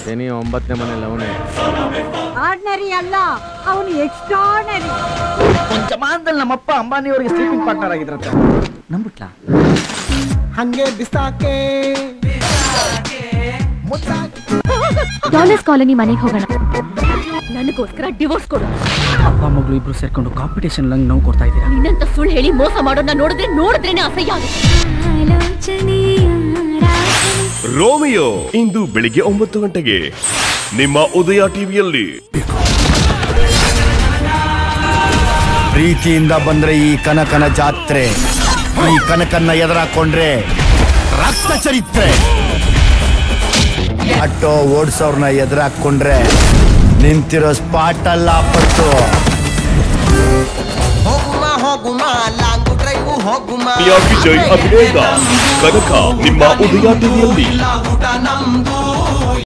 ಶನಿ 9ನೇ ಮನೇಲಿ ಅವನೇ. ಆರ್ಡಿನರಿ ಅಲ್ಲ, ಅವನು ಎಕ್ಸ್ಟ್ರಾರ್ಡಿನರಿ. ಒಂದು ಜಮಾನದಲ್ಲಿ ನಮ್ಮಪ್ಪ ಅಂಬಾನಿ ಅವರಿಗೆ ಸ್ಲೀಪಿಂಗ್ ಪಾರ್ಟ್ನರ್ ಆಗಿದ್ರಂತೆ. ನಂಬಿಟ್ಲಾ? ಹಂಗೆ ಬಿಸಾಕೆ ಡಾಲರ್ಸ್ ಕಾಲೋನಿ ಮನೆಗೆ ಹೋಗೋಣ. ನನಗೋಸ್ಕರ ಡಿವೋರ್ಸ್ ಕೊಡು. ಅಪ್ಪ ಮಗಳು ಇಬ್ರು ಸೇರ್ಕೊಂಡು ಕಾಂಪಿಟೇಷನ್ ಲಂಗ್ ನೋವು ಕೊಡ್ತಾ ಇದ್ದೀರಾ. ನಿನ್ನಂತ ಸುಳ್ಳು ಹೇಳಿ ಮೋಸ ಮಾಡೋದನ್ನ ನೋಡಿದ್ರೇನೆ ಅಸಹ್ಯ ಆಗುತ್ತೆ. ರೋಮಿಯೋ ಇಂದು ಬೆಳಿಗ್ಗೆ 9 ಗಂಟೆಗೆ ನಿಮ್ಮ ಉದಯ ಟಿವಿಯಲ್ಲಿ. ಪ್ರೀತಿಯಿಂದ ಬಂದ್ರೆ ಈ ಕನಕನ ಜಾತ್ರೆ, ಈ ಕನಕನ್ನ ಎದುರಾಕೊಂಡ್ರೆ ರಕ್ತ ಚರಿತ್ರೆ. ಆಟೋ ಓಡಿಸೋರ್ನ ಎದುರಾಕೊಂಡ್ರೆ ನಿಂತಿರೋ ಸ್ಪಾಟ್ ಅಲ್ಲ ಪಟ್ಟು. ವಿಜಯ್ ಅಭಿನಯದ ಕನಕ ನಿಮ್ಮ ಉದಯ ಟಿವಿಯಲ್ಲಿ.